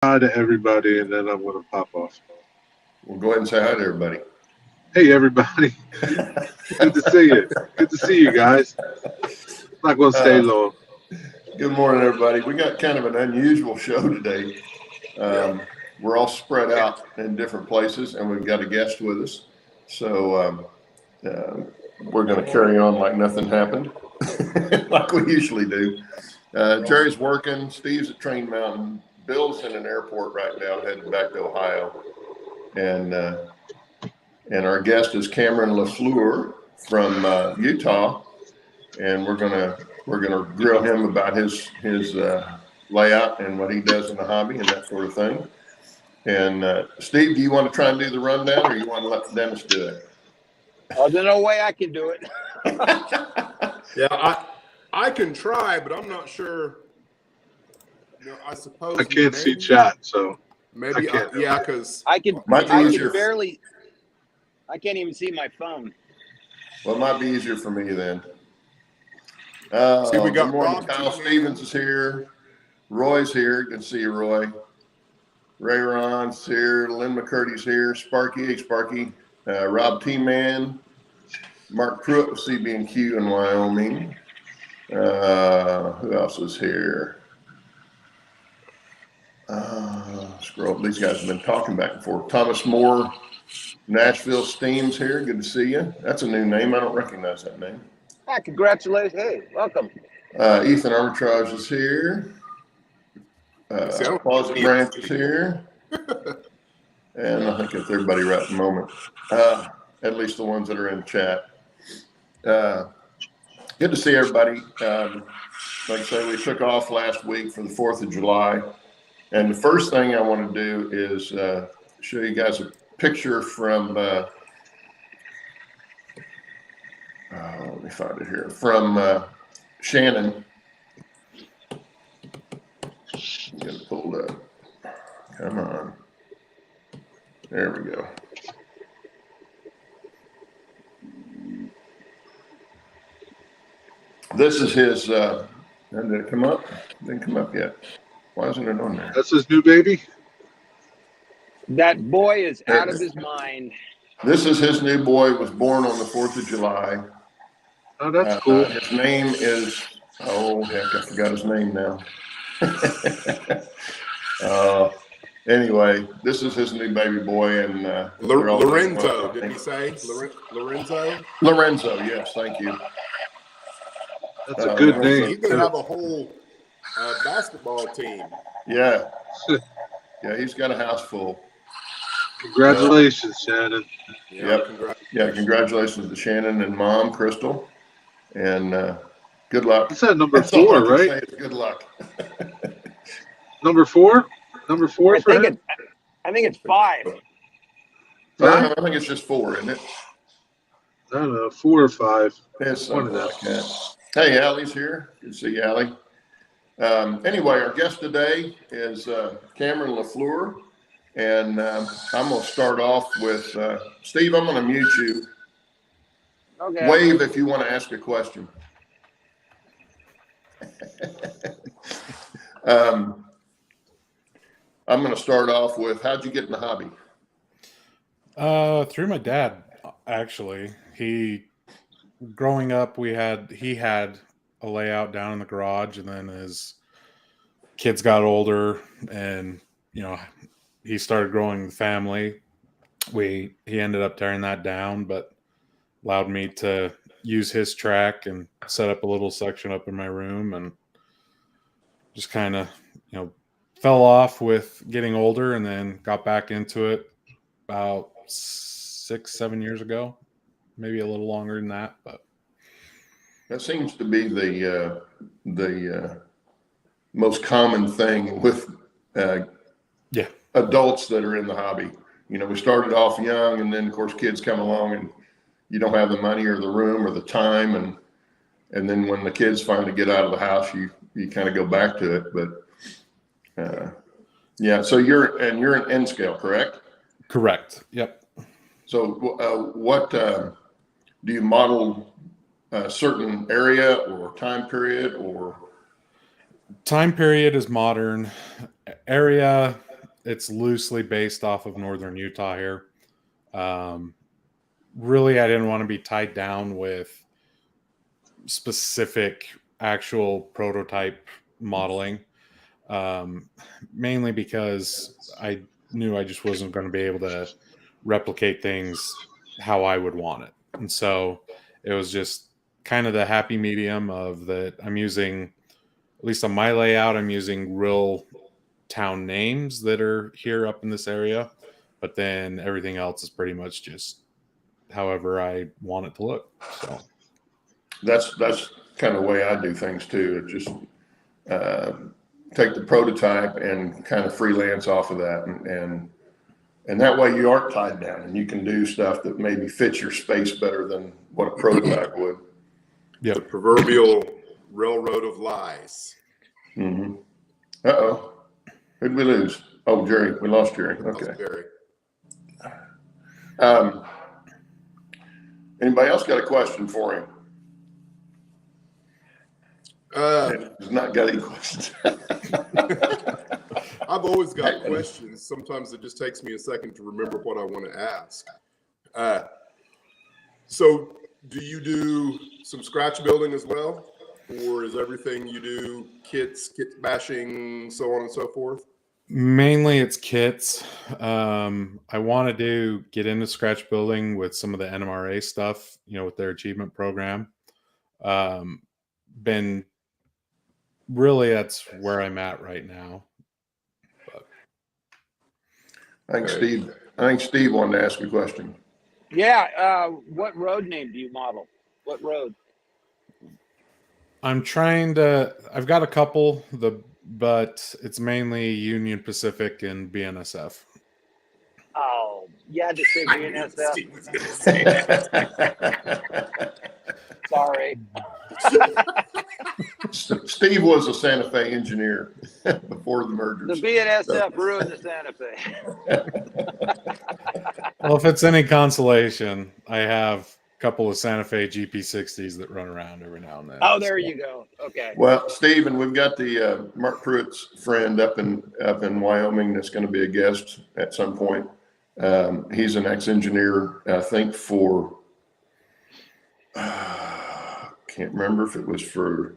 Hi to everybody, and then I'm going to pop off. We'll go ahead and say hi to everybody. Hey, everybody. Good to see you. Good to see you guys. Not going to stay long. Good morning, everybody. We got kind of an unusual show today. We're all spread out in different places, and we've got a guest with us. So we're going to carry on like nothing happened, like we usually do. Jerry's working. Steve's at Train Mountain. Bill's in an airport right now, heading back to Ohio. And our guest is Cameron LaFleur from Utah, and we're gonna grill him about his layout and what he does in the hobby and that sort of thing. And Steve, do you want to try and do the rundown, or you want to let Dennis do it? Oh, there's no way I can do it. Yeah, I can try, but I'm not sure. I suppose I can't see chat, so maybe because I can barely. I can't even see my phone. Well, it might be easier for me then. See, we got good morning. Rob Kyle Stevens is here. Roy's here. Good to see you, Roy. Ray Ron's here. Lynn McCurdy's here. Sparky, hey Sparky. Rob T-Man. Mark Pruitt with CB&Q in Wyoming. Who else is here? Scroll. These guys have been talking back and forth. Thomas Moore, Nashville Steams here. Good to see you. That's a new name. I don't recognize that name. Congratulations. Hey, welcome. Ethan Armitage is here. Closet Branch is here. And I think it's everybody right at the moment. At least the ones that are in chat. Good to see everybody. Like I say, we took off last week for the 4th of July. And the first thing I want to do is show you guys a picture from, let me find it here, from Shannon. Get it pulled up. Come on. There we go. This is his, did it come up? It didn't come up yet. Why isn't it on there? That's his new baby? That boy is out of his mind. This is his new boy, was born on the 4th of July. Oh, that's cool. His name is, oh, heck, I forgot his name now. Anyway, this is his new baby boy. And Lorenzo, did he say? Lorenzo? Lorenzo, yes, thank you. That's a good name. He's going to have a whole basketball team. Yeah. Yeah, he's got a house full. Congratulations, Shannon. Yep. Congratulations to Shannon and Mom, Crystal. And good luck. Is that number 4, right? Good luck. Number 4? Number 4 for him? I think it's 5. No, I think it's just 4, isn't it? I don't know, 4 or 5. It's one of them. like that. Hey, Allie's here. Good to see you, Allie. Anyway, our guest today is Cameron LaFleur. And I'm going to start off with Steve. I'm going to mute you. Okay. Wave if you want to ask a question. I'm going to start off with, how'd you get in the hobby? Through my dad, actually. Growing up, he had a layout down in the garage, and then his kids got older, and he started growing the family. He ended up tearing that down, but allowed me to use his track and set up a little section up in my room, and just kind of, fell off with getting older, and then got back into it about 6-7 years ago, maybe a little longer than that. But that seems to be the most common thing with adults that are in the hobby. We started off young, and then of course kids come along, and you don't have the money or the room or the time, and then when the kids finally get out of the house, you kind of go back to it. But so you're an N scale, correct? Correct. Yep. So what do you model a certain area or time period, or? Time period is modern. Area it's loosely based off of Northern Utah here. Really, I didn't want to be tied down with specific actual prototype modeling, mainly because I knew I just wasn't going to be able to replicate things how I would want it. And so it was just kind of the happy medium of that I'm using, at least on my layout, I'm using real town names that are here up in this area, but then everything else is pretty much just however I want it to look. So that's kind of the way I do things too. It just take the prototype and kind of freelance off of that, and that way you aren't tied down, and you can do stuff that maybe fits your space better than what a prototype would. Yep. The proverbial railroad of lies. Mm-hmm. Uh-oh. Who'd we lose? Oh, Jerry. We lost Jerry. Okay. That's Jerry. Anybody else got a question for him? He's not got any questions. I've always got questions. Sometimes it just takes me a second to remember what I want to ask. So do you do some scratch building as well? Or is everything you do kit bashing, so on and so forth? Mainly it's kits. I want to get into scratch building with some of the NMRA stuff, with their achievement program. Been really, that's where I'm at right now. But. I think Steve wanted to ask a question. Yeah. What road name do you model? What road? I'm trying to. I've got a couple. But it's mainly Union Pacific and BNSF. Oh, you had to say BNSF. Steve was going to say that. Sorry. Steve was a Santa Fe engineer before the mergers. The BNSF ruined the Santa Fe. Well, if it's any consolation, I have a couple of Santa Fe GP60s that run around every now and then. Oh, there you go. Okay. Well, Steve, and we've got the Mark Pruitt's friend up in Wyoming that's going to be a guest at some point. He's an ex-engineer, I think, for can't remember if it was for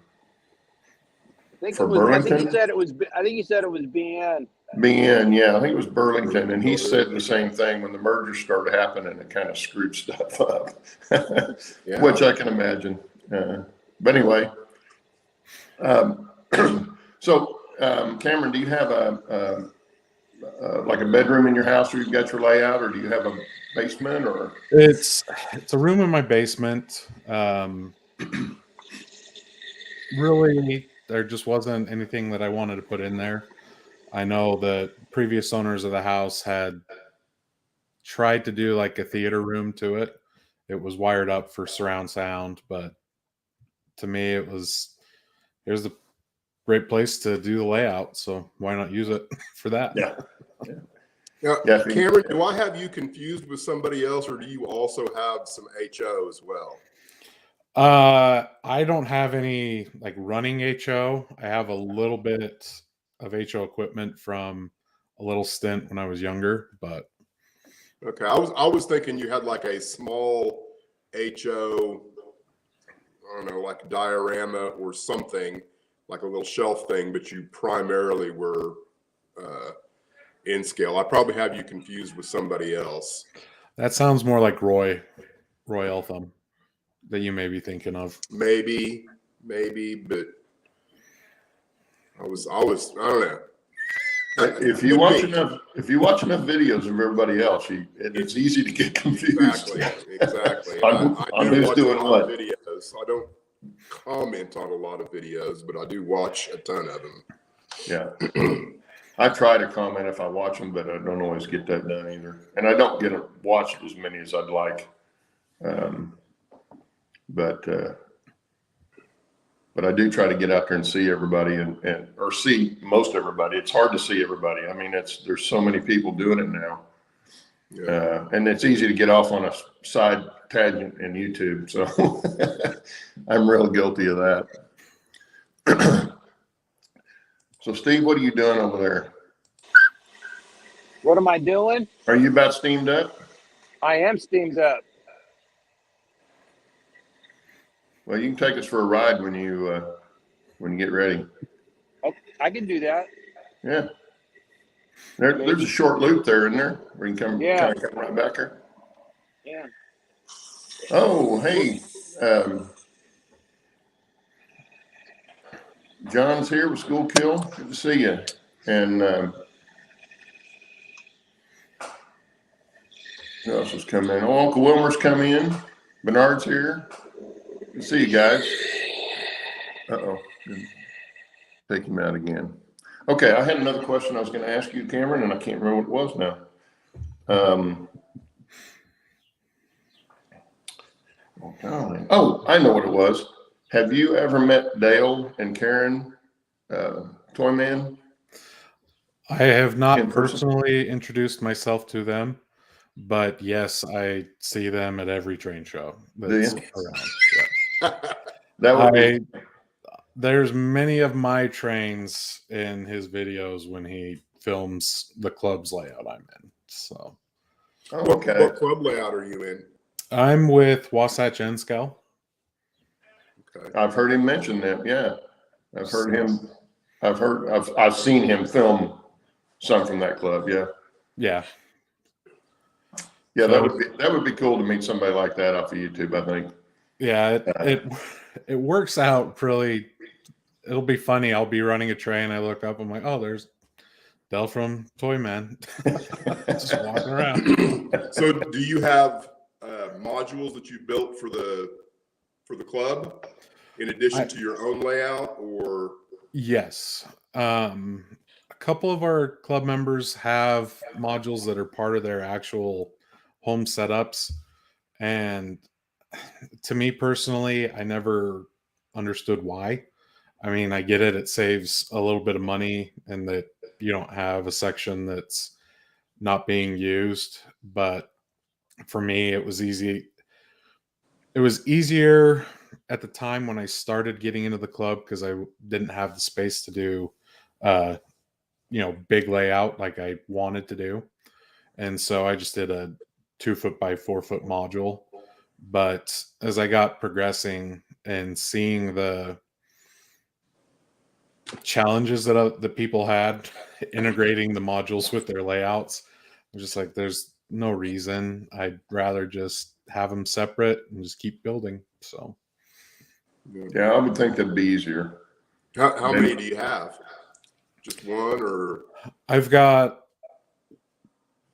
Burlington. I think he said it was BN. BN, yeah, I think it was Burlington, and he said the same thing when the merger started happening. It kind of screwed stuff up, Yeah. Which I can imagine. But anyway, so Cameron, do you have like a bedroom in your house where you've got your layout, or do you have a basement, or? It's a room in my basement. Really, there just wasn't anything that I wanted to put in there. I know the previous owners of the house had tried to do like a theater room to it. It was wired up for surround sound, but to me, here's the great place to do the layout. So why not use it for that? Yeah. Now, Yeah. Cameron, do I have you confused with somebody else, or do you also have some HO as well? I don't have any like running HO. I have a little bit of HO equipment from a little stint when I was younger, but Okay, I was thinking you had like a small HO, I don't know, like diorama or something, like a little shelf thing, but you primarily were in scale. I probably have you confused with somebody else. that sounds more like Roy Eltham that you may be thinking of. Maybe, but I don't know. If you watch enough videos of everybody else, it's easy to get confused. Exactly. On who's doing what. Videos. I don't comment on a lot of videos, but I do watch a ton of them. Yeah. I try to comment if I watch them, but I don't always get that done either. And I don't get watched as many as I'd like. But I do try to get out there and see everybody or see most everybody. It's hard to see everybody. I mean, there's so many people doing it now. Yeah. And it's easy to get off on a side tangent in YouTube. So I'm real guilty of that. So Steve, what are you doing over there? What am I doing? Are you about steamed up? I am steamed up. Well, you can take us for a ride when you get ready. Oh, I can do that. Yeah. There's a short loop there, isn't there? Where you can Yeah. kind of come right back here. Yeah. Oh, hey. John's here with School Kill. Good to see you. And who else has come in? Oh, Uncle Wilmer's come in. Bernard's here. Good to see you guys. Uh-oh. Take him out again. Okay, I had another question I was going to ask you, Cameron, and I can't remember what it was now. Oh, I know what it was. Have you ever met Dale and Karen Toyman? I have not In person? personally introduced myself to them, but yes, I see them at every train show that's you? around. Yeah. That would be There's many of my trains in his videos when he films the club's layout I'm in. So okay. What club layout are you in? I'm with Wasatch Enscal. Okay. I've heard him mention that. Yeah, I've heard him. I've seen him film some from that club. Yeah. Yeah. Yeah, So, that would be cool to meet somebody like that off of YouTube, I think. Yeah, it works out really. It'll be funny. I'll be running a train. I look up. I'm like, oh, there's Del from Toyman, just walking around. So, do you have modules that you built for the club in addition to your own layout, or? Yes. A couple of our club members have modules that are part of their actual home setups. And to me personally, I never understood why. I mean, I get it. It saves a little bit of money and that you don't have a section that's not being used. But for me, it was easy. It was easier at the time when I started getting into the club because I didn't have the space to do, big layout like I wanted to do. And so I just did a 2 foot by 4 foot module. But as I got progressing and seeing the challenges that the people had integrating the modules with their layouts, I'm just like, there's no reason. I'd rather just have them separate and just keep building. So Yeah, I would think that'd be easier. How many do you have? Just one, or? I've got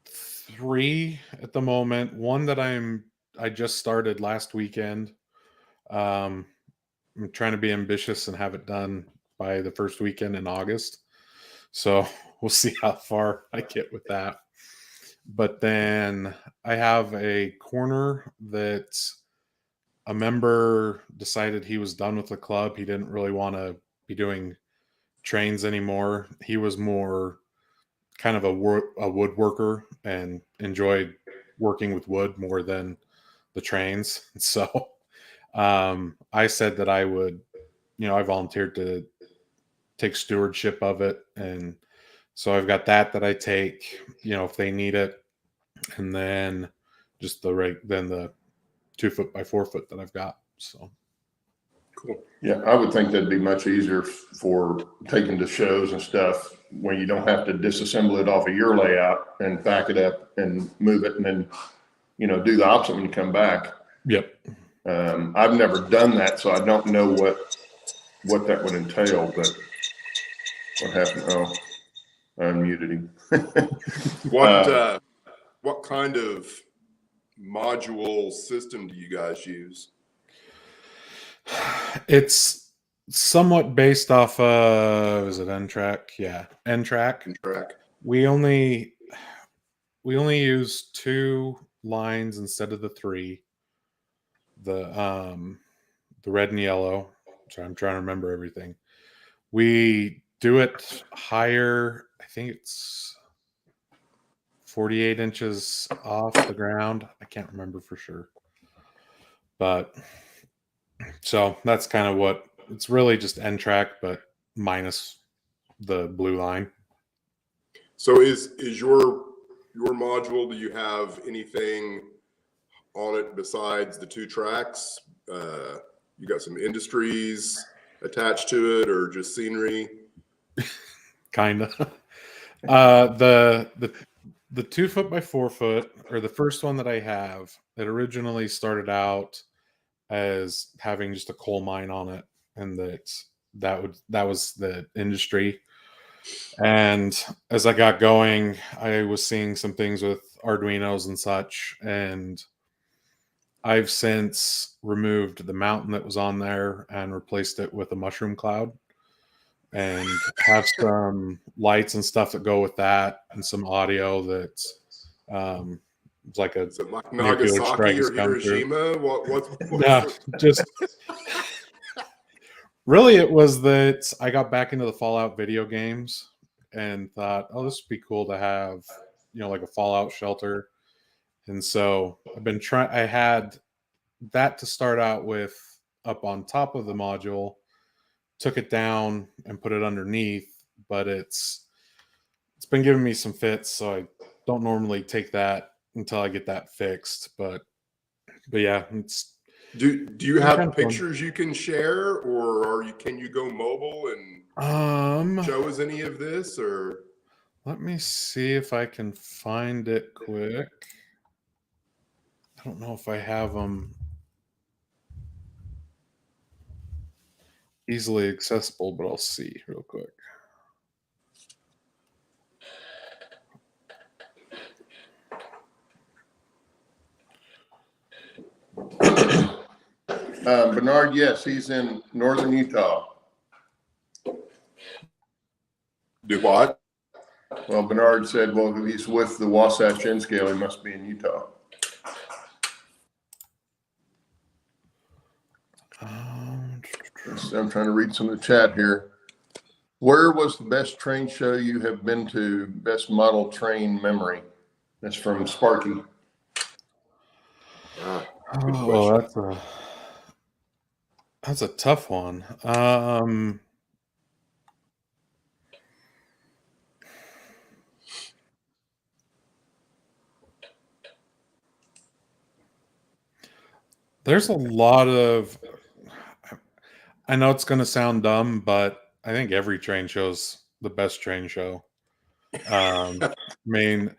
3 at the moment. One that I just started last weekend. I'm trying to be ambitious and have it done by the first weekend in August. So we'll see how far I get with that. But then I have a corner that a member decided he was done with the club. He didn't really want to be doing trains anymore. He was more kind of a woodworker and enjoyed working with wood more than the trains. So I said that I would, I volunteered to take stewardship of it. And so I've got that I take, if they need it. And then just the 2 foot by 4 foot that I've got. So cool. Yeah, I would think that'd be much easier for taking to shows and stuff when you don't have to disassemble it off of your layout and back it up and move it and then, do the opposite when you come back. Yep. I've never done that, so I don't know what that would entail, but what happened? Oh, I unmuted him. What kind of module system do you guys use? It's somewhat based off of, is it N-Track? Yeah, N-Track. N-Track. We only use 2 lines instead of the 3. The red and yellow. Sorry, I'm trying to remember everything. We do it higher. I think it's 48 inches off the ground. I can't remember for sure. But so that's kind of what it's really just N-Track, but minus the blue line. So is your your module, do you have anything on it besides the 2 tracks? You got some industries attached to it, or just scenery? Kind of. The 2 foot by 4 foot, or the first one that I have, it originally started out as having just a coal mine on it, and that was the industry. And as I got going, I was seeing some things with Arduinos and such, and I've since removed the mountain that was on there and replaced it with a mushroom cloud, and have some lights and stuff that go with that, and some audio that's it's like a Is it like nuclear strike Nagasaki has or come through. Hiroshima? What's No, just really, it was that I got back into the Fallout video games and thought, oh, this would be cool to have, like a Fallout shelter. And so I've been trying. I had that to start out with up on top of the module, took it down and put it underneath, but it's been giving me some fits, so I don't normally take that until I get that fixed. But yeah, it's do you kind have of fun. pictures you can share, or can you go mobile and show us any of this? Or let me see if I can find it quick. I don't know if I have them easily accessible, but I'll see real quick. Bernard, yes, he's in northern Utah. do what? Well, Bernard said, well, if he's with the Wasatch N scale, he must be in Utah. I'm trying to read some of the chat here. Where was the best train show you have been to? Best model train memory? That's from Sparky. Good question. That's a tough one. There's a lot of, I know it's going to sound dumb, but I think every train show's the best train show. I mean,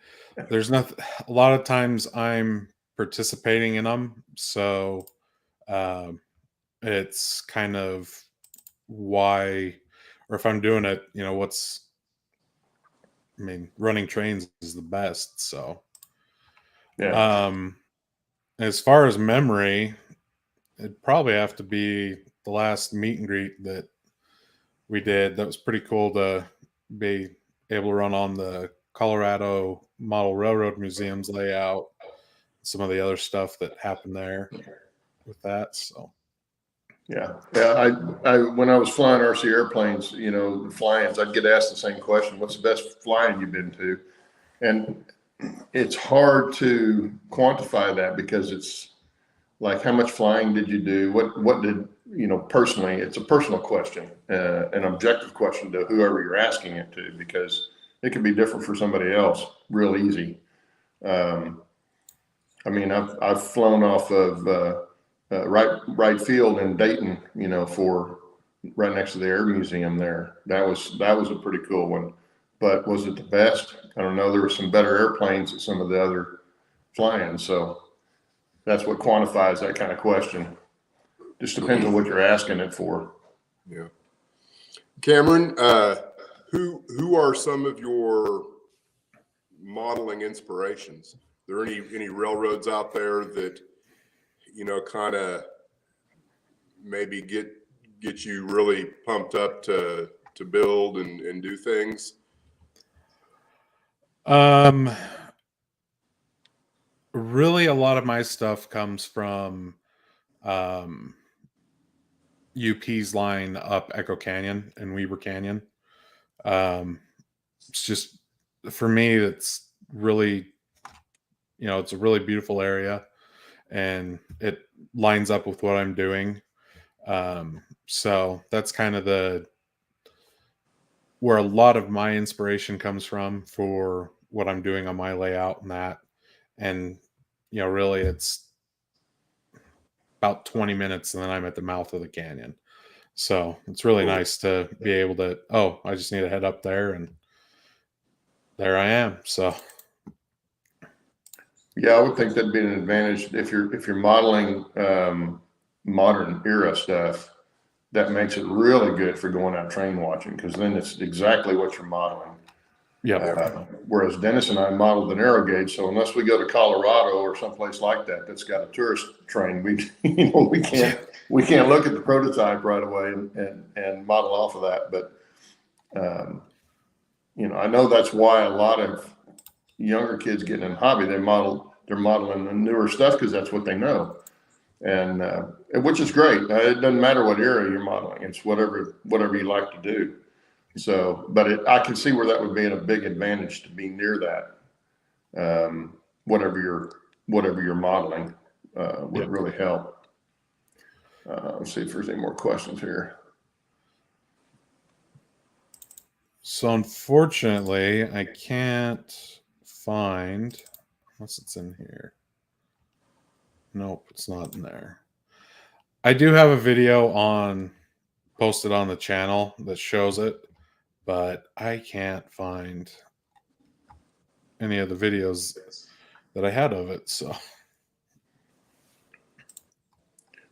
there's nothing, a lot of times I'm participating in them. So it's kind of why, or if I'm doing it, running trains is the best. So, Yeah. As far as memory, it'd probably have to be the last meet and greet that we did. That was pretty cool to be able to run on the Colorado Model Railroad Museum's layout, some of the other stuff that happened there with that. So, yeah. I when I was flying RC airplanes, the fly-ins, I'd get asked the same question: "What's the best flying you've been to?" And it's hard to quantify that because it's like, how much flying did you do? What did, personally, it's a personal question, an objective question to whoever you're asking it to, because it can be different for somebody else real easy. I've flown off of right field in Dayton, for right next to the Air Museum there. That was a pretty cool one. But was it the best? I don't know. There were some better airplanes at some of the other flying. So that's what quantifies that kind of question. Just depends on what you're asking it for. Yeah. Cameron, who are some of your modeling inspirations? Are there any railroads out there that, kind of maybe get you really pumped up to build and do things? Really, a lot of my stuff comes from UP's line up Echo Canyon and Weber Canyon. It's just, for me, it's really, it's a really beautiful area, and it lines up with what I'm doing. So that's kind of where a lot of my inspiration comes from for what I'm doing on my layout and that. And, really it's about 20 minutes and then I'm at the mouth of the canyon. So it's really nice to be able to, I just need to head up there and there I am. So Yeah, I would think that'd be an advantage if you're modeling modern era stuff. That makes it really good for going out train watching, because then it's exactly what you're modeling. yeah. Whereas Dennis and I modeled the narrow gauge, so unless we go to Colorado or someplace like that that's got a tourist train, we can't look at the prototype right away and model off of that. But I know that's why a lot of younger kids getting in the hobby, they're modeling the newer stuff because that's what they know, and which is great. It doesn't matter what era you're modeling; it's whatever you like to do. So, but I can see where that would be a big advantage to be near that. Whatever you're modeling would really help. Let's see if there's any more questions here. So unfortunately, I can't find, unless it's in here. Nope, it's not in there. I do have a video posted on the channel that shows it, but I can't find any of the videos that I had of it. So,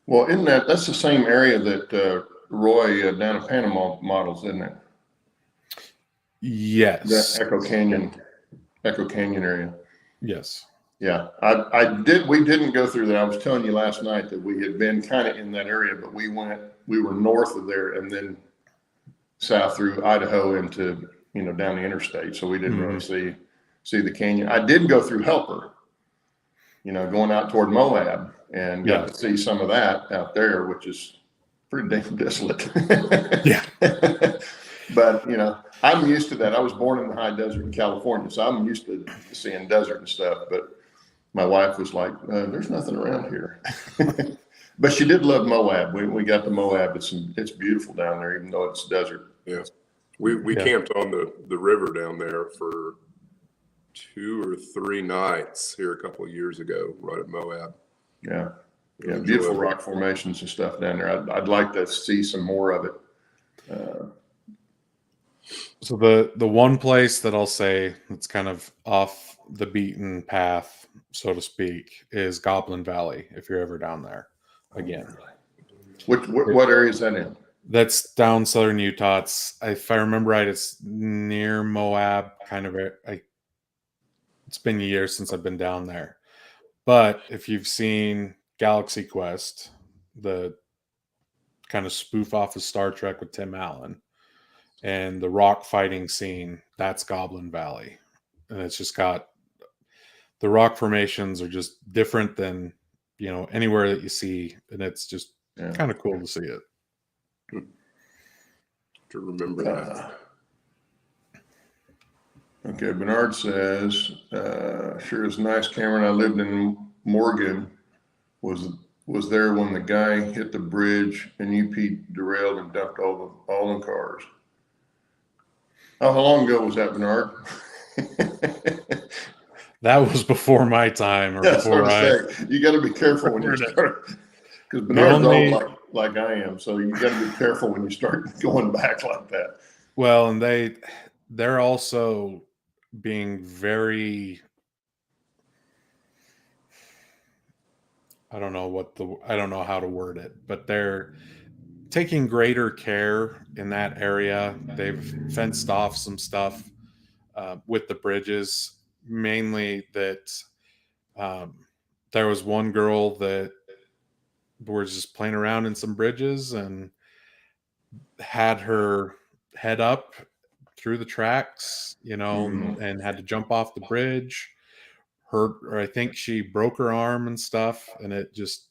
well, that's the same area that Roy down in Panama models, isn't it? yes, That Echo Canyon area. yes, Yeah, we didn't go through that. I was telling you last night that we had been kind of in that area, but we were north of there and then south through Idaho into, down the interstate. So we didn't really see the canyon. I did go through Helper, going out toward Moab, and got to see some of that out there, which is pretty damn desolate. yeah. But, I'm used to that. I was born in the high desert in California, so I'm used to seeing desert and stuff. But my wife was like, there's nothing around here. But she did love Moab. We got to Moab. It's beautiful down there, even though it's desert. Yeah. We camped on the river down there for 2 or 3 nights here a couple of years ago, right at Moab. Yeah. Yeah. Beautiful rock formations and stuff down there. I'd like to see some more of it. So the one place that I'll say that's kind of off the beaten path, so to speak, is Goblin Valley. If you're ever down there, again. What area is that in? That's down southern Utah. If I remember right, it's near Moab. It's been years since I've been down there. But if you've seen Galaxy Quest, the kind of spoof off of Star Trek with Tim Allen, and the rock fighting scene, that's Goblin Valley. And it's just got, the rock formations are just different than, anywhere that you see. And it's just kind of cool to see it. To remember that. Okay, Bernard says, sure is nice, Cameron. I lived in Morgan, was there when the guy hit the bridge and UP derailed and dumped all the cars. Oh, how long ago was that, Bernard? That was before my time, or before you got to be careful when you start, because Bernard's old like I am, so you got to be careful when you start going back like that. Well, and they're also being very, I don't know how to word it, but they're taking greater care in that area. They've fenced off some stuff with the bridges, mainly that there was one girl that was just playing around in some bridges and had her head up through the tracks, and had to jump off the bridge. Or I think she broke her arm and stuff, and it's just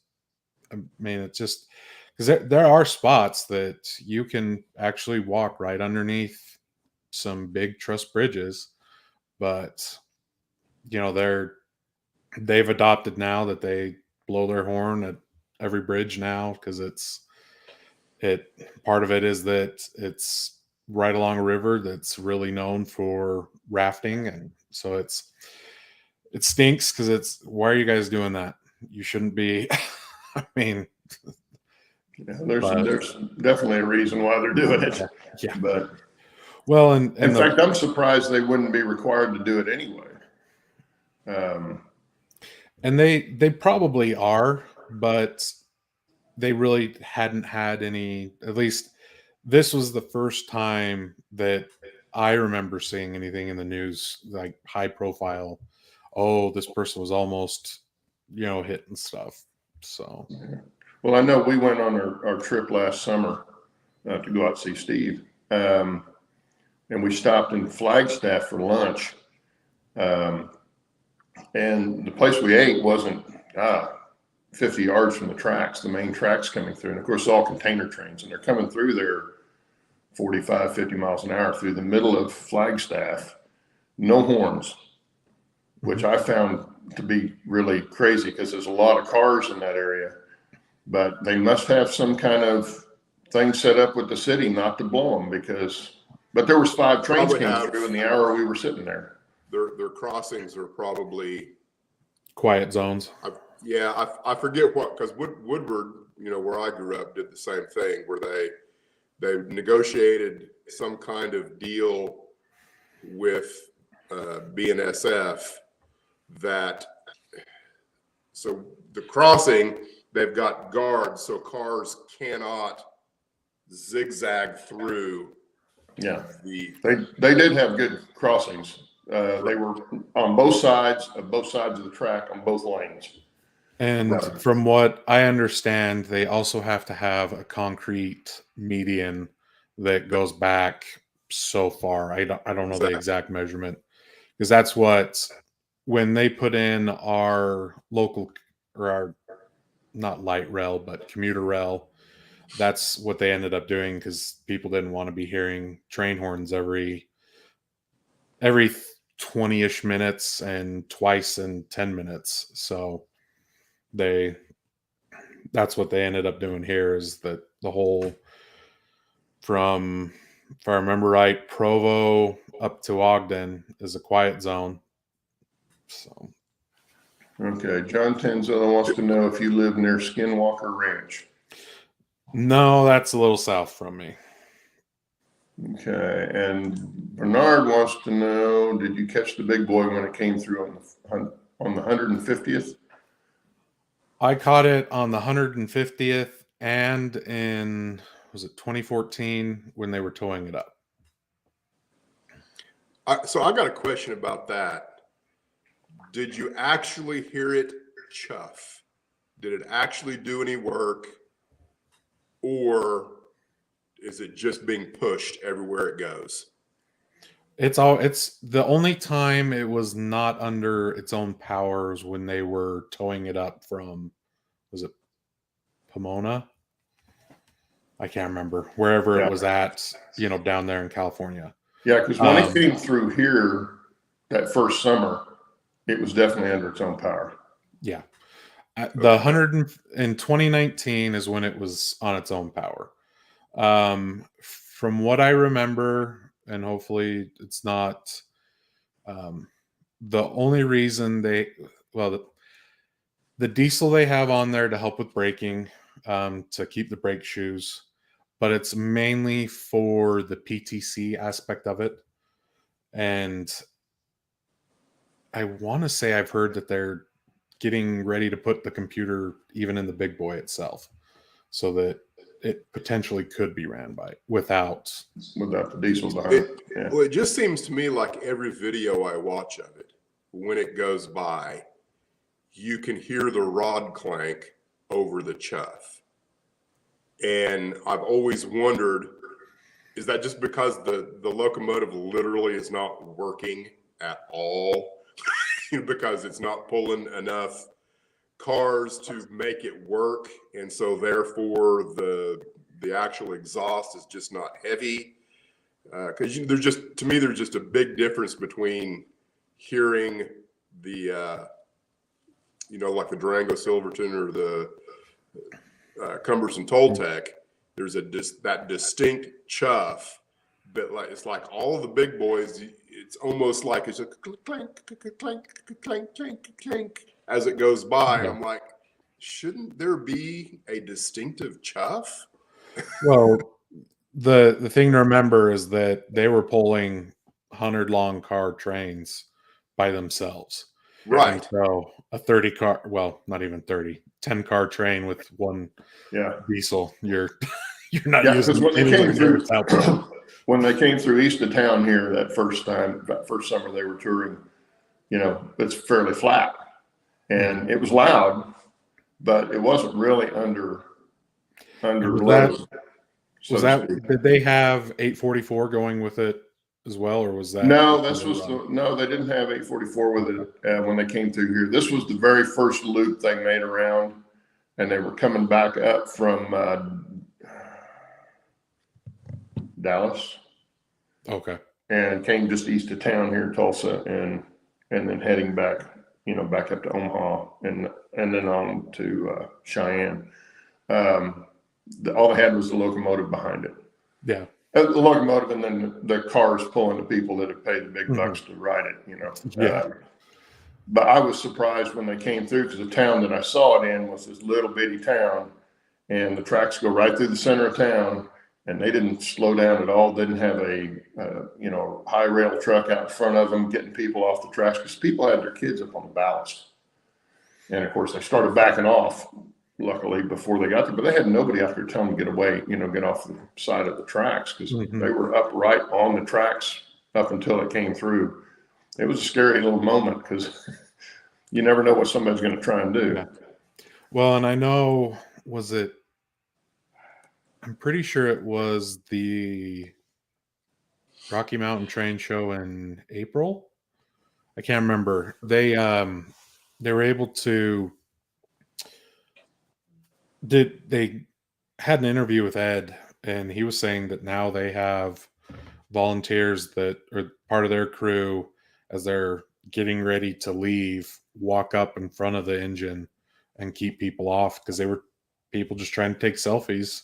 because there are spots that you can actually walk right underneath some big truss bridges, but they've adopted now that they blow their horn at every bridge now, because part of it is that it's right along a river that's really known for rafting, and So it stinks because why are you guys doing that? You shouldn't be. I mean, there's definitely a reason why they're doing it. Yeah. But well, and in fact, I'm surprised they wouldn't be required to do it anyway. And they probably are, but they really hadn't had any. At least this was the first time that I remember seeing anything in the news like high profile. Oh, this person was almost, hit and stuff. So, well, I know we went on our trip last summer to go out and see Steve, and we stopped in Flagstaff for lunch. And the place we ate wasn't 50 yards from the tracks, the main tracks coming through. And of course, it's all container trains, and they're coming through there 45, 50 miles an hour through the middle of Flagstaff, no horns, which I found to be really crazy because there's a lot of cars in that area. But they must have some kind of thing set up with the city not to blow them but there was 5 trains came through in the hour we were sitting there. Their crossings are probably quiet zones. I forget what, because Woodward, where I grew up, did the same thing where they negotiated some kind of deal with BNSF so the crossing, they've got guards so cars cannot zigzag through. Yeah, they did have good crossings. They were on both sides of the track on both lanes. And from what I understand, they also have to have a concrete median that goes back so far. I don't know the exact measurement, because that's what, when they put in our local, or our, not light rail, but commuter rail, that's what they ended up doing because people didn't want to be hearing train horns every 20-ish minutes and twice in 10 minutes. So that's what they ended up doing here, is that the whole, from, if I remember right, Provo up to Ogden is a quiet zone. So, okay, John Tanzella wants to know if you live near Skinwalker Ranch. no, that's a little south from me. Okay, and Bernard wants to know, did you catch the big boy when it came through on the 150th? I caught it on the 150th and in, was it 2014 when they were towing it up? So I got a question about that. Did you actually hear it chuff? Did it actually do any work? Or is it just being pushed everywhere it goes? It's the only time it was not under its own powers when they were towing it up from, was it Pomona? I can't remember, wherever it was at, down there in California. Yeah, because when it came through here that first summer, it was definitely under its own power. Yeah. The 100 in 2019 is when it was on its own power. From what I remember, and hopefully it's not, the only reason the diesel they have on there to help with braking, to keep the brake shoes, but it's mainly for the PTC aspect of it. And I want to say I've heard that they're getting ready to put the computer even in the big boy itself, so that it potentially could be ran by without the diesel behind it. Yeah. Well, it just seems to me like every video I watch of it, when it goes by, you can hear the rod clank over the chuff. And I've always wondered, is that just because the locomotive literally is not working at all? Because it's not pulling enough cars to make it work, and so therefore the actual exhaust is just not heavy. Because there's just a big difference between hearing the like the Durango Silverton or the Cumberson Toltec. There's that distinct chuff, but it's like all of the big boys, it's almost like it's a clank, clank, clank, clank, clank, clank as it goes by. Yeah. I'm like, shouldn't there be a distinctive chuff? Well, the thing to remember is that they were pulling 100 long car trains by themselves. Right. And so a 30 car, well, not even 30, 10 car train with one Yeah. diesel, you're not Yeah, because using when they anywhere came near through, its output. when they came through east of town here that first summer they were touring, it's fairly flat, and it was loud, but it wasn't really under load. Was that did they have 844 going with it as well, or was that No, they didn't have 844 with it when they came through here. This was the very first loop they made around, and they were coming back up from Dallas. Okay. And came just east of town here in Tulsa, and then heading back, back up to Omaha, and then on to Cheyenne. All they had was the locomotive behind it. Yeah. The locomotive, and then the cars pulling the people that had paid the big bucks to ride it. Yeah. But I was surprised when they came through, because the town that I saw it in was this little bitty town, and the tracks go right through the center of town. And they didn't slow down at all. Didn't have a high rail truck out in front of them getting people off the tracks, because people had their kids up on the ballast. And of course, they started backing off, luckily, before they got there. But they had nobody out there telling them to get away, get off the side of the tracks, because they were up right on the tracks up until it came through. It was a scary little moment, because you never know what somebody's going to try and do. Yeah. Well, and I know, I'm pretty sure it was the Rocky Mountain Train Show in April. I can't remember. They were able to they had an interview with Ed, and he was saying that now they have volunteers that are part of their crew, as they're getting ready to leave, walk up in front of the engine and keep people off, because they were people just trying to take selfies,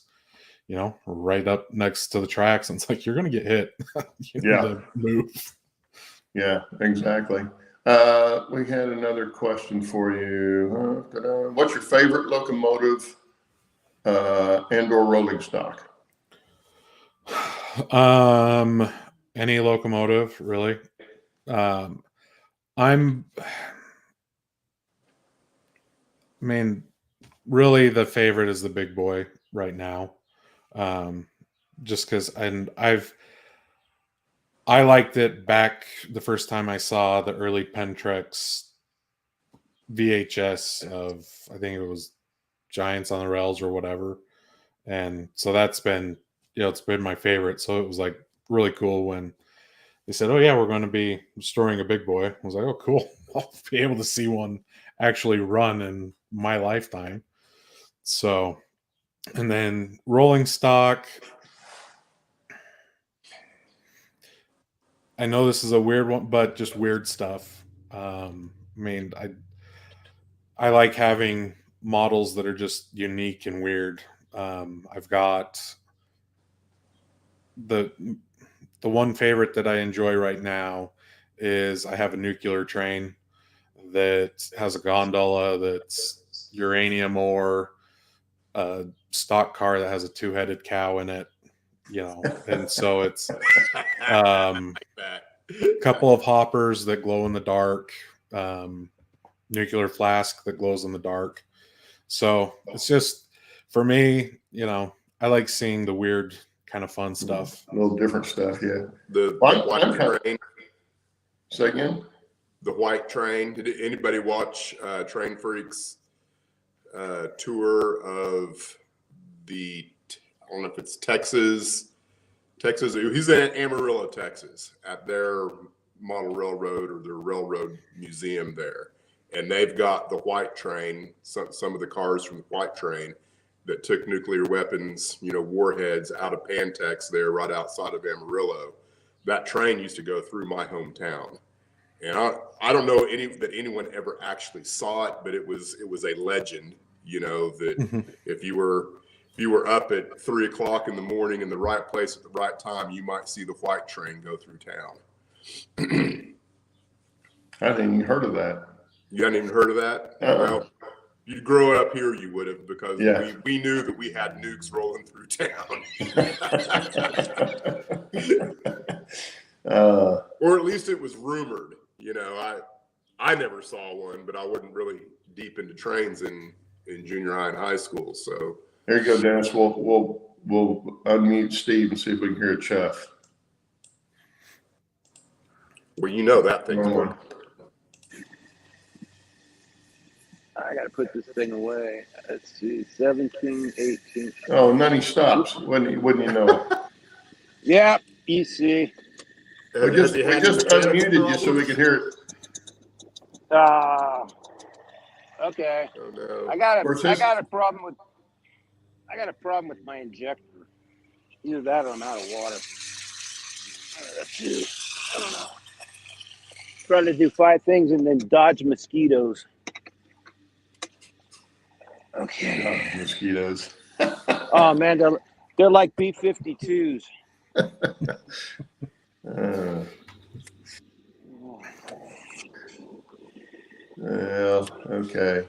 right up next to the tracks. And it's like, you're going to get hit. You need to move. Yeah, exactly. We had another question for you. What's your favorite locomotive and or rolling stock? Any locomotive, really. Really the favorite is the big boy right now. Just because, and I liked it back the first time I saw the early Pentrex VHS of, I think it was Giants on the Rails or whatever. And so that's been, it's been my favorite. So it was like really cool when they said, oh yeah, we're going to be restoring a big boy. I was like, oh cool. I'll be able to see one actually run in my lifetime. So, and then rolling stock, I know this is a weird one, but just weird stuff. I like having models that are just unique and weird. I've got the one favorite that I enjoy right now is I have a nuclear train that has a gondola that's uranium ore, a stock car that has a two-headed cow in it, and so it's a couple of hoppers that glow in the dark, nuclear flask that glows in the dark. So it's just, for me, I like seeing the weird kind of fun stuff. A little different stuff, yeah. The white train. Say again? The white train. Did anybody watch Train Freaks tour of I don't know if it's Texas. He's in Amarillo, Texas, at their model railroad or their railroad museum there. And they've got the white train, some of the cars from the white train that took nuclear weapons, warheads out of Pantex there right outside of Amarillo. That train used to go through my hometown. And I don't know that anyone ever actually saw it, but it was a legend, that if you were up at 3 o'clock in the morning in the right place at the right time, you might see the white train go through town. I hadn't even heard of that. You hadn't even heard of that? Well, you grow up here, you would have, because we knew that we had nukes rolling through town. Or at least it was rumored. I never saw one, but I wasn't really deep into trains in junior high and high school. So there you go, Dennis. We'll unmute Steve and see if we can hear a chuff. Well, that thing's going. I got to put this thing away. Let's see, 17, 18. Oh, and then he stops. Wouldn't you know it? Yeah, EC. We just unmuted you so we could hear it. Okay. Oh, no. I got a problem with my injector. Either that or I'm out of water. Let's see. I don't know. Trying to do 5 things and then dodge mosquitoes. Okay. Oh, mosquitoes. Oh man, they're like B-52s. Well, okay.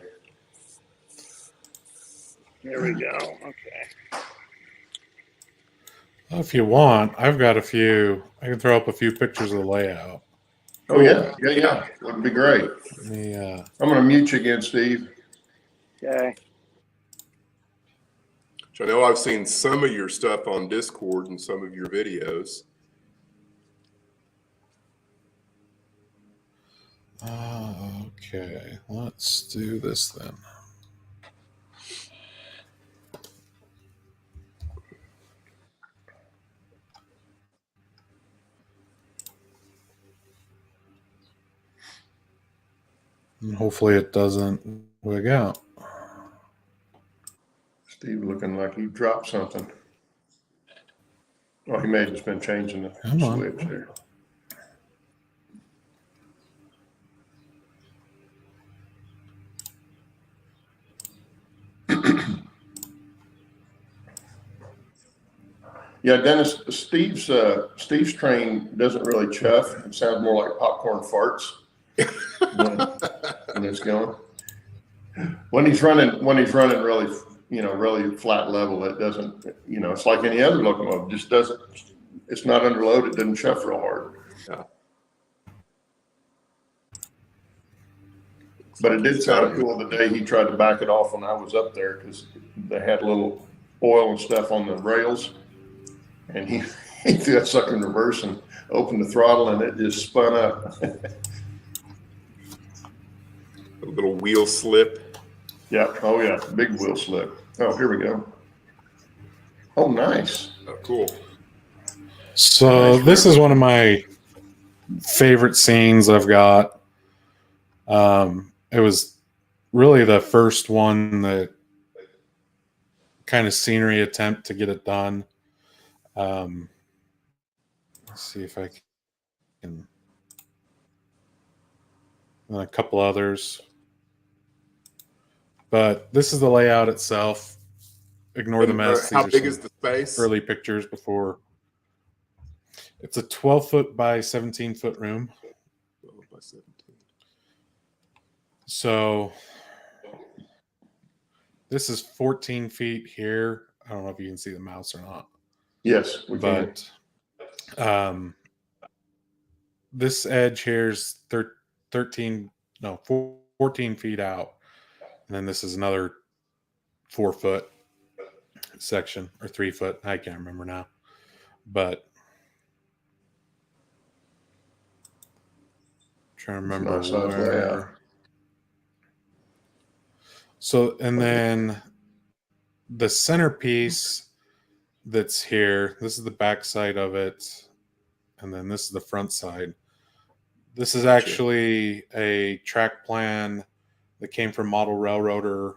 There we go. Okay. Well, if you want, I've got a few. I can throw up a few pictures of the layout. Oh yeah. That'd be great. I'm going to mute you again, Steve. Okay. I know I've seen some of your stuff on Discord and some of your videos. Okay, let's do this then. And hopefully it doesn't wig out. Steve looking like he dropped something. Oh, he may have just been changing the switch there. Yeah, Dennis, Steve's train doesn't really chuff. It sounds more like popcorn farts when it's going. When he's running really, really flat level, it doesn't, it's like any other locomotive. Just doesn't. It's not under load. It doesn't chuff real hard. Yeah. But it did sound cool the day he tried to back it off when I was up there because they had a little oil and stuff on the rails. And he threw that sucker in reverse and opened the throttle and it just spun up. A little wheel slip. Yeah. Oh, yeah. Big wheel slip. Oh, here we go. Oh, nice. Oh, cool. So this is one of my favorite scenes I've got. It was really the first one that kind of scenery attempt to get it done. Let's see if I can. And a couple others. But this is the layout itself. Ignore the mess. How big is the space? Early pictures before. It's a 12-foot by 17-foot room. 12 by 17. So this is 14 feet here. I don't know if you can see the mouse or not. Yes, we can. But this edge here is 14 feet out. And then this is another 4-foot section or 3-foot. I can't remember now. But trying to remember where. So, and then the centerpiece that's here, this is the back side of it, and then this is the front side. This is actually a track plan that came from Model Railroader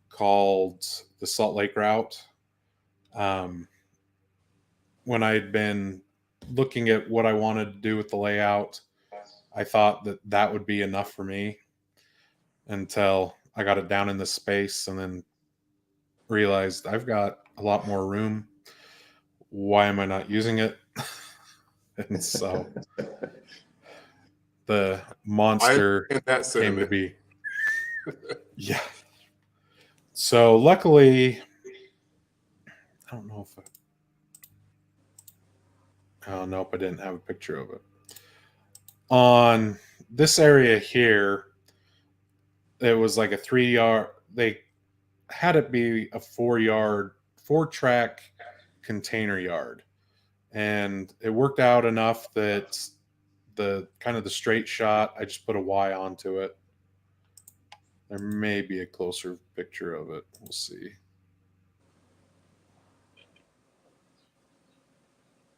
called the Salt Lake Route. When I had been looking at what I wanted to do with the layout, I thought that that would be enough for me until I got it down in the space and then realized I've got a lot more room. Why am I not using it? And so the I monster understand that came to sentiment. be. Yeah. So luckily, I don't know if oh nope, I didn't have a picture of it. On this area here, it was like a 3 yard. They had it be a 4 yard, 4 track container yard, and it worked out enough that the kind of the straight shot, I just put a Y onto it. There may be a closer picture of it. We'll see.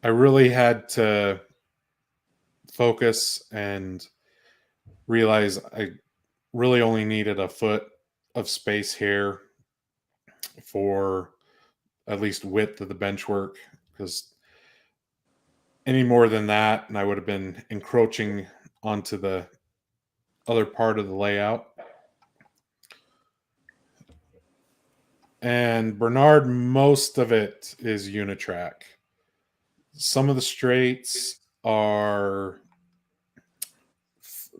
I really had to focus and realize I really only needed a foot of space here for at least width of the bench work, because any more than that and I would have been encroaching onto the other part of the layout. And Bernard, most of it is unitrack. Some of the straights are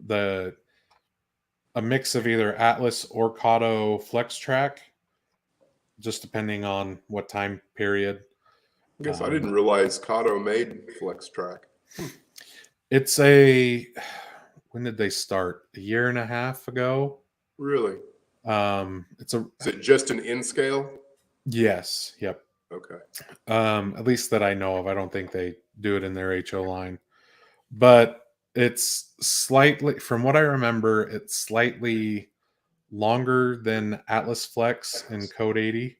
a mix of either Atlas or Kato flex track, just depending on what time period. I guess I didn't realize Kato made Flex Track. It's a, when did they start? A year and a half ago. Really? It's a, Is it just an in scale? yes, yep. Okay. At least that I know of. I don't think they do it in their HO line, but it's slightly, from what I remember, it's slightly longer than Atlas Flex and Code 80.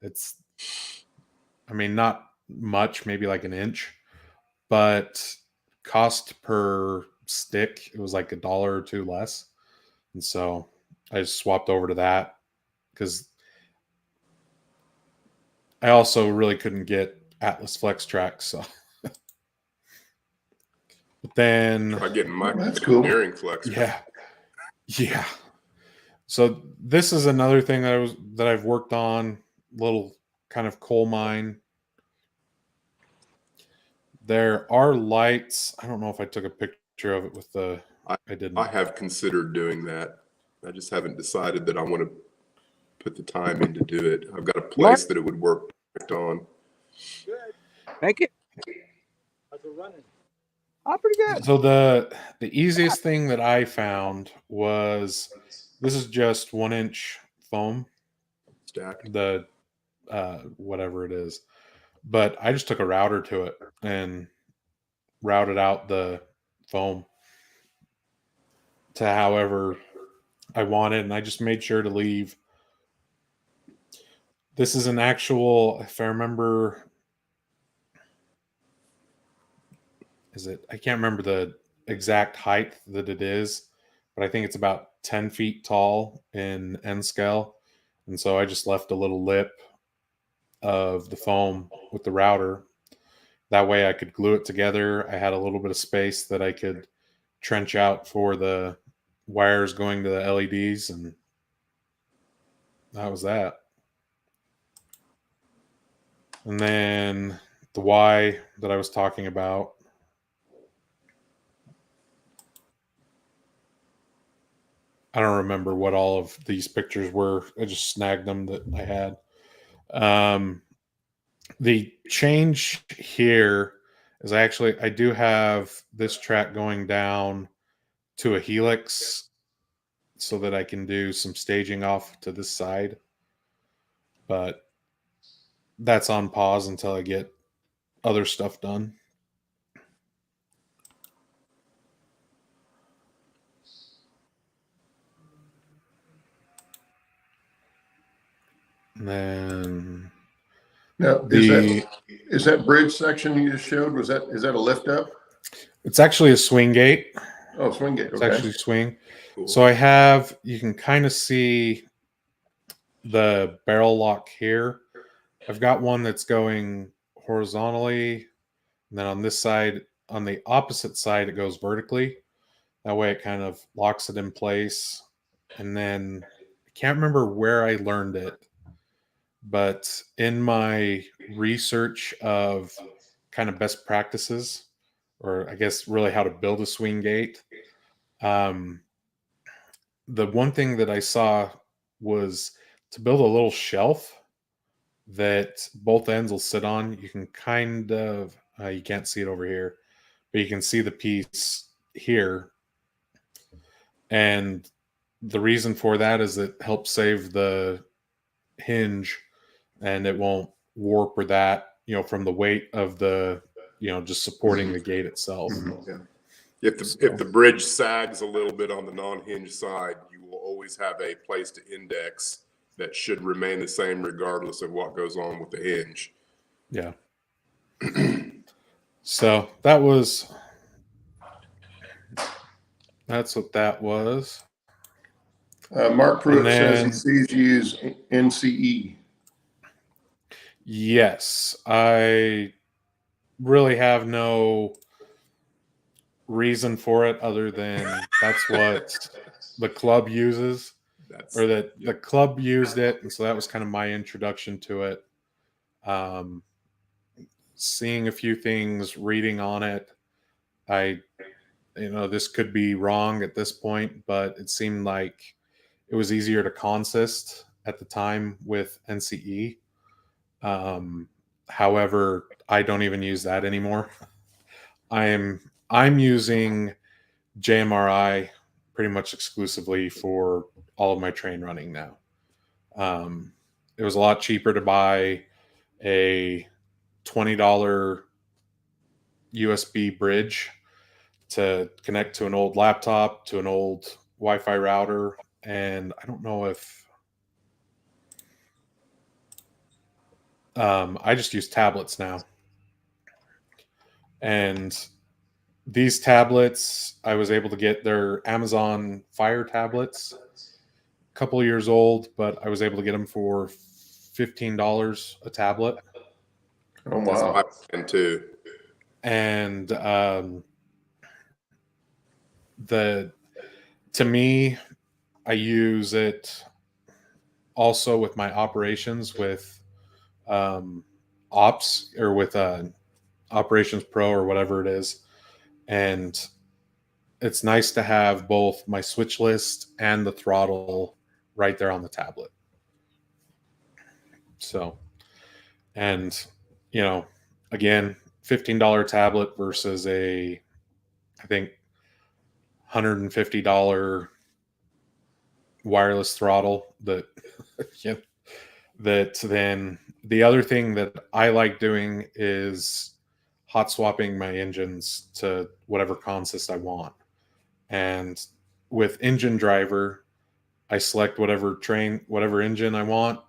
It's, I mean, not much, maybe like an inch, but cost per stick, it was like $1 or $2 less. And so I just swapped over to that because I also really couldn't get Atlas Flex tracks. So, but then Try getting my That's cool. engineering Flex Track. yeah. So this is another thing that I've worked on, little kind of coal mine. There are lights. I don't know if I took a picture of it with the. I didn't. I have considered doing that. I just haven't decided that I want to put the time in to do it. I've got a place that it would work perfect on. Thank you. How's it running? Oh, pretty good. So the easiest thing that I found was, this is just 1-inch foam, Stacked. the whatever it is, but I just took a router to it and routed out the foam to however I wanted, and I just made sure to leave. This is an actual, if I remember, I can't remember the exact height that it is, but I think it's about 10 feet tall in N scale. And so I just left a little lip of the foam with the router. That way I could glue it together. I had a little bit of space that I could trench out for the wires going to the LEDs, and that was that. And then the Y that I was talking about, I don't remember what all of these pictures were. I just snagged them that I had. The change here is I do have this track going down to a helix so that I can do some staging off to this side. But that's on pause until I get other stuff done. And then Now, is that bridge section you just showed? Is that a lift up? it's actually a swing gate. Oh, swing gate. It's Okay. actually swing. Cool. So you can kind of see the barrel lock here. I've got one that's going horizontally, and then on this side, on the opposite side, it goes vertically. That way it kind of locks it in place. And then I can't remember where I learned it, but in my research of kind of best practices, or I guess really how to build a swing gate, Um, the one thing that I saw was to build a little shelf that both ends will sit on. You can kind of, you can't see it over here, but you can see the piece here. And the reason for that is it helps save the hinge and it won't warp or that, from the weight of the, just supporting the gate itself. Yeah. If the bridge sags a little bit on the non-hinge side, you will always have a place to index that should remain the same regardless of what goes on with the hinge. Yeah. So that's what that was. Mark Pruitt says he sees you use NCE. Yes, I really have no reason for it other than that's what the club uses, the club used it, and so that was kind of my introduction to it. Seeing a few things, reading on it, this could be wrong at this point, but it seemed like it was easier to consist at the time with NCE. However, I don't even use that anymore. I'm using JMRI pretty much exclusively for all of my train running now. It was a lot cheaper to buy a $20 USB bridge to connect to an old laptop, to an old Wi-Fi router, and I don't know if I just use tablets now. And these tablets, I was able to get their Amazon Fire tablets, a couple of years old, but I was able to get them for $15 a tablet. Oh, wow. And too. And to me, I use it also with my operations with ops or with Operations Pro or whatever it is. And it's nice to have both my switch list and the throttle right there on the tablet. So, and, again, $15 tablet versus I think, $150 wireless throttle that, that then the other thing that I like doing is hot swapping my engines to whatever consist I want. And with engine driver, I select whatever engine I want,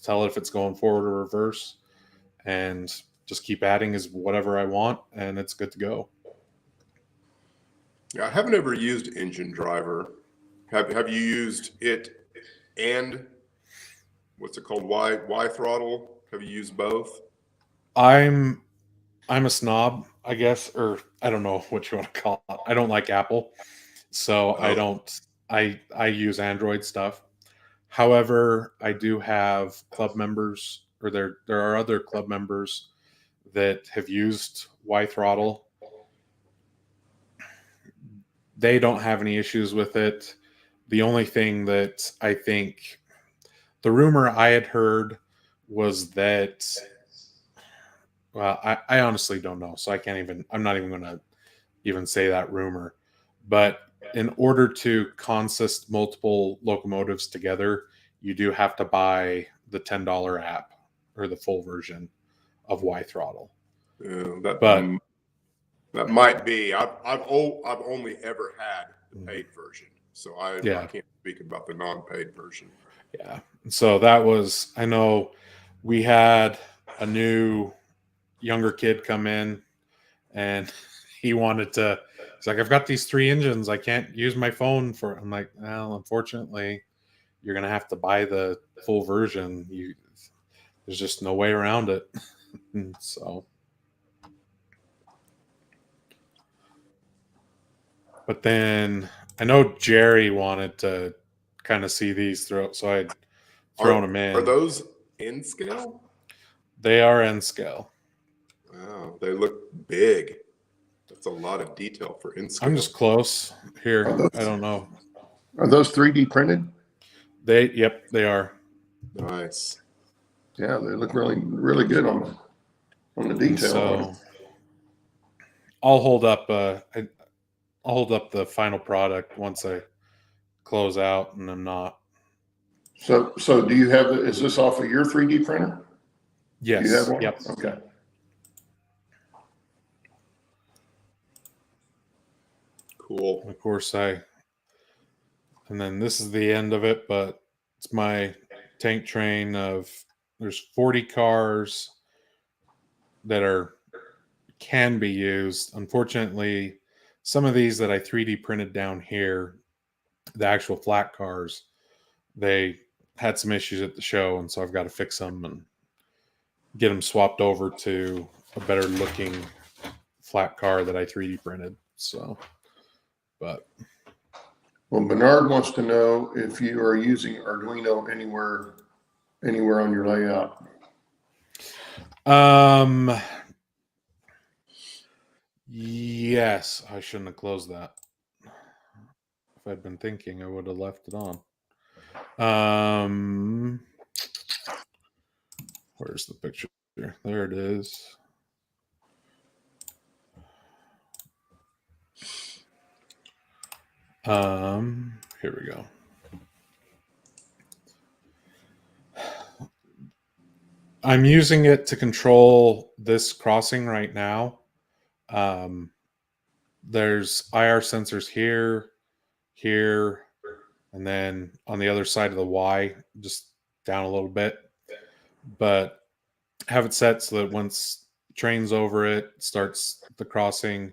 tell it if it's going forward or reverse, and just keep adding as whatever I want, and it's good to go. Yeah, I haven't ever used engine driver. Have you used it and what's it called? Y throttle? Have you used both? I'm a snob, I guess, or I don't know what you want to call it. I don't like Apple, so I don't. I use Android stuff. However, I do have club members, or there are other club members that have used Y throttle. They don't have any issues with it. The only thing that I think the rumor I had heard was that, well, I honestly don't know, so I'm not even going to even say that rumor. But in order to consist multiple locomotives together, you do have to buy the $10 app or the full version of Y throttle. That might be. I've only ever had the paid version, so I can't speak about the non-paid version. Yeah. So that was, I know we had a new younger kid come in and he's like, I've got these 3 engines. I can't use my phone for, I'm like, well, unfortunately, you're going to have to buy the full version. There's just no way around it. So, but then I know Jerry wanted to kind of see these so I'd thrown them in. Are those in scale? They are in scale. Wow, they look big. That's a lot of detail for in scale. I'm just close here. Are those- I don't know. Are those 3D printed? Yep, they are. Nice. Yeah, they look really, really good on the detail. So I'll hold up. I'll hold up the final product once I close out, and I'm not. So do you have? Is this off of your 3D printer? Yes. Do you have one? Yep. Okay. Cool. Of course, and then this is the end of it, but it's my tank train of, there's 40 cars that can be used. Unfortunately, some of these that I 3D printed down here, the actual flat cars, they had some issues at the show, and so I've got to fix them and get them swapped over to a better looking flat car that I 3D printed. So, but Well, Bernard wants to know if you are using Arduino anywhere on your layout. Yes, I shouldn't have closed that. If I'd been thinking, I would have left it on. Where's the picture? There it is. Here we go. I'm using it to control this crossing right now. There's IR sensors here, and then on the other side of the Y, just down a little bit. But have it set so that once train's over it, starts the crossing.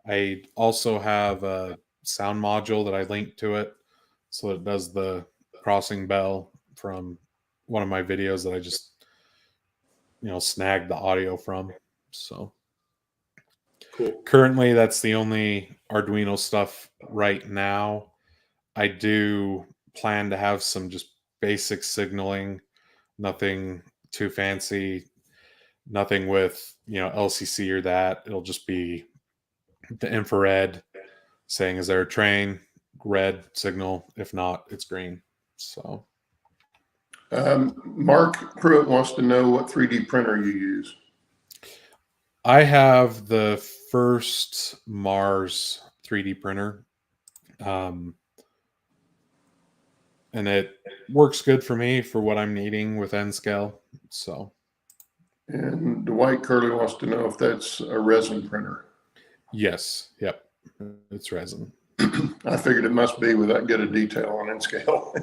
I also have a sound module that I link to it, so it does the crossing bell from one of my videos that I just snagged the audio from. So Cool. currently that's the only Arduino stuff right now. I do plan to have some just basic signaling, nothing too fancy, nothing with LCC or that. It'll just be the infrared saying, is there a train? Red signal. If not, it's green. So Mark Pruitt wants to know what 3D printer you use. I have the first Mars 3D printer. And it works good for me for what I'm needing with N scale. So, And Dwight Curley wants to know if that's a resin printer. yes. Yep. It's resin. I figured it must be with that good a detail on N scale.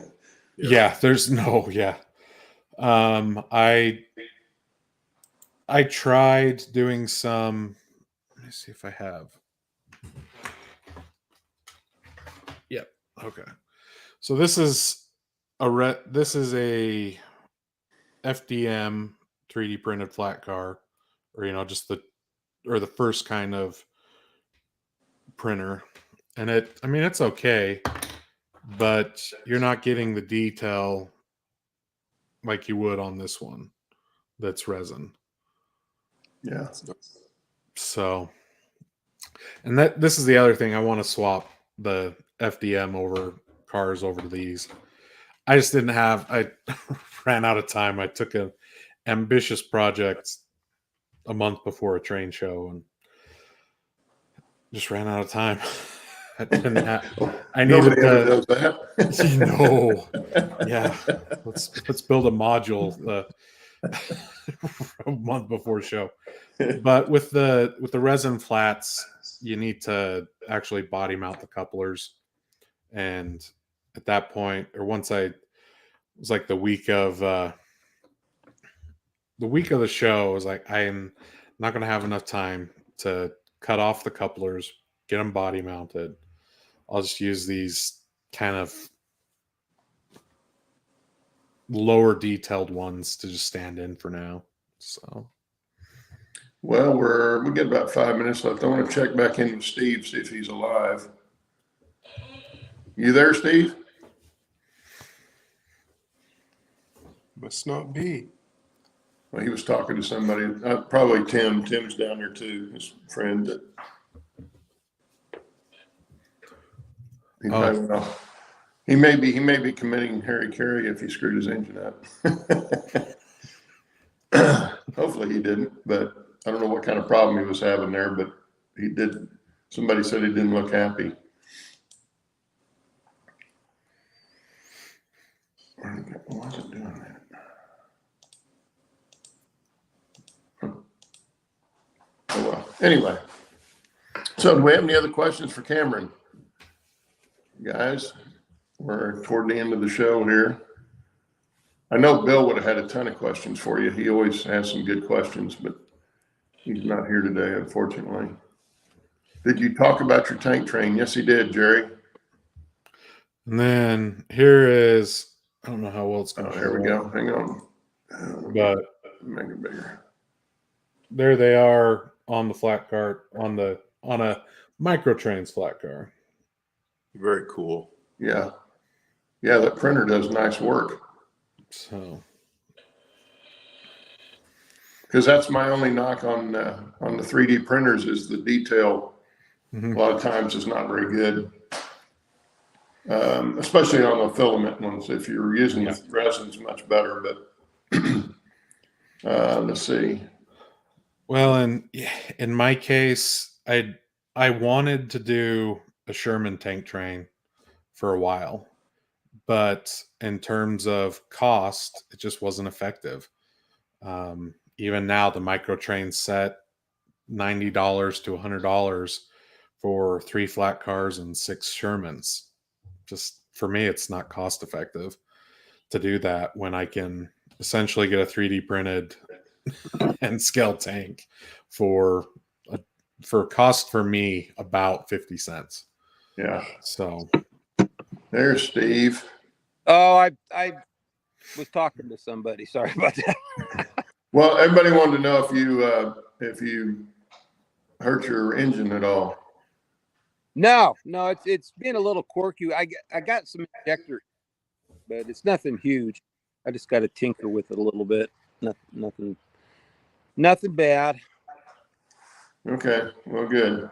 Yeah. There's no, yeah. I tried doing some, let me see if I have. Yep. Okay. So this is a FDM 3D printed flat car, or just the first kind of printer. And it's okay, but you're not getting the detail like you would on this one that's resin. Yeah. So, and this is the other thing, I want to swap the FDM cars over to these. I just didn't have, I ran out of time. I took an ambitious project a month before a train show and just ran out of time. I needed ever does that. Yeah. Let's build a module a month before show. But with the resin flats, you need to actually body mount the couplers. And at that point, or once it was like the week of the show, I was like, I am not going to have enough time to cut off the couplers, get them body mounted. I'll just use these kind of lower detailed ones to just stand in for now. So, well, we got about 5 minutes left. I want to check back in with Steve, see if he's alive. You there, Steve? Must not be. Well, he was talking to somebody, probably Tim. Tim's down there too, his friend. He probably will. He may be committing Harry Carey if he screwed his engine up. Hopefully he didn't, but I don't know what kind of problem he was having there, but he did. Somebody said he didn't look happy. Why is it doing that? Oh, well. Anyway, so do we have any other questions for Cameron? Guys, we're toward the end of the show here. I know Bill would have had a ton of questions for you. He always has some good questions, but he's not here today, unfortunately. Did you talk about your tank train? Yes, he did, Jerry. And then here is, I don't know how well it's going to Oh, here we go. Hang on. But Make it bigger. there they are on the flat cart, on a micro trains flat car. Very cool. Yeah. Yeah, that printer does nice work. So, Because that's my only knock on the 3D printers is the detail. A lot of times is not very good, especially on the filament ones. If you're using resins, much better. But let's see. well, and in my case, I wanted to do a Sherman tank train for a while, but in terms of cost, it just wasn't effective. Even now, the micro train set $90 to $100 for 3 flat cars and 6 Shermans. Just for me, it's not cost effective to do that when I can essentially get a 3D printed and scale tank for cost for me about 50 cents. Yeah. So There's Steve. Oh, I was talking to somebody. Sorry about that. Well, everybody wanted to know if you hurt your engine at all. No, it's been a little quirky. I got some injector, but it's nothing huge. I just got to tinker with it a little bit. Nothing bad. Okay, well, good.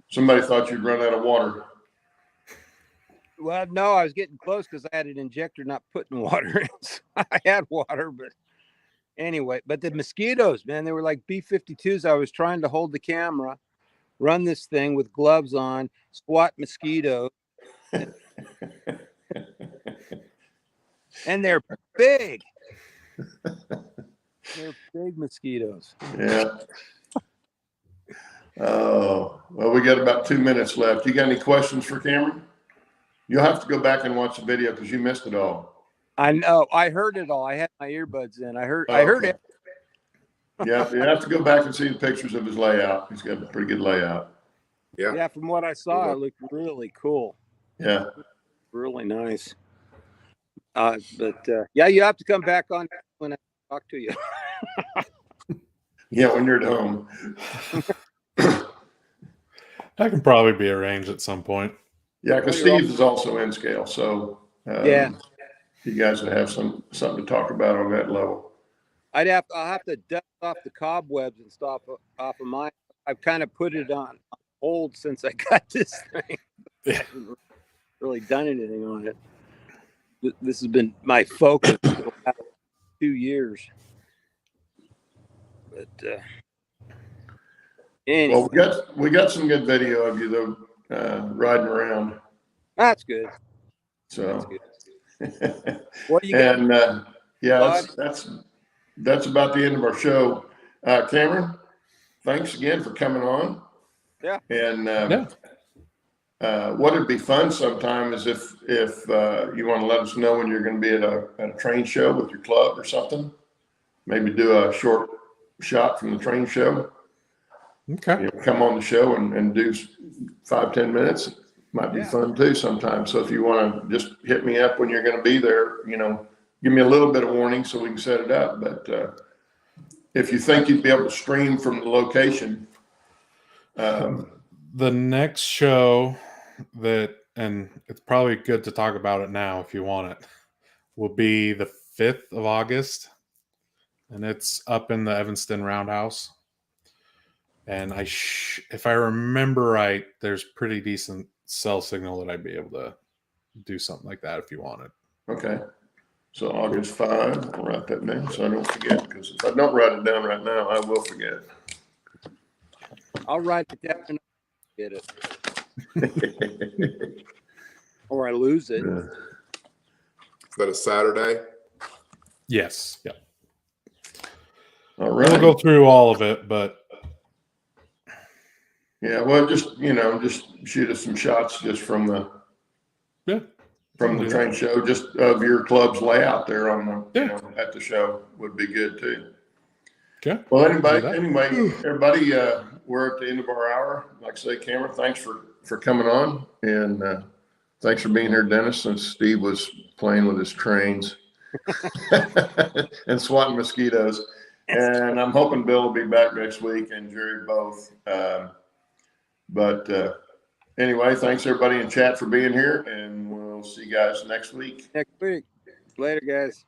Somebody thought you'd run out of water. Well, no, I was getting close because I had an injector not putting water in. So I had water, but anyway. But the mosquitoes, man, they were like B-52s. I was trying to hold the camera, run this thing with gloves on, squat mosquitoes. And they're big. They're big mosquitoes. Yeah. Oh, well, we got about 2 minutes left. You got any questions for Cameron? You'll have to go back and watch the video because you missed it all. I know. I heard it all. I had my earbuds in. I heard it. Yeah, you have to go back and see the pictures of his layout. He's got a pretty good layout. Yeah. Yeah, from what I saw, it looked really cool. Yeah. Really nice. But yeah, you have to come back on when I talk to you. Yeah, when you're at home. that can probably be arranged at some point. Yeah, because Steve is also in scale, so yeah, you guys would have something to talk about on that level. I'll have to dust off the cobwebs and stuff off of mine. I've kind of put it on hold since I got this thing. I haven't really done anything on it. This has been my focus for the last 2 years. But anyway. Well, we got some good video of you though, riding around. That's good. So, That's good. What do you got? and yeah, that's about the end of our show. Cameron, thanks again for coming on. Yeah. And what would be fun sometime is if you want to let us know when you're going to be at a train show with your club or something. Maybe do a short shot from the train show. Okay. You know, come on the show and do 5-10 minutes. Might be fun too sometimes. So if you want to just hit me up when you're going to be there, give me a little bit of warning so we can set it up. But if you think you'd be able to stream from the location. The next show and it's probably good to talk about it now if you want it, will be the 5th of August. And it's up in the Evanston Roundhouse. And if I remember right, there's pretty decent cell signal that I'd be able to do something like that if you wanted. Okay. So August 5, I'll write that down so I don't forget, because if I don't write it down right now, I will forget. I'll write it down and get it. Or I lose it. Yeah. Is that a Saturday? Yes. Yeah. All right. We'll go through all of it, but Yeah, well, just shoot us some shots just from the train show, just of your club's layout there on the at the show would be good too. Okay. Well, anyway, everybody, we're at the end of our hour. Like I say, Cameron, thanks for coming on, and thanks for being here, Dennis, since Steve was playing with his trains and swatting mosquitoes. And I'm hoping Bill will be back next week, and Jerry both. But anyway, thanks everybody in chat for being here, and we'll see you guys next week. Next week. Later, guys.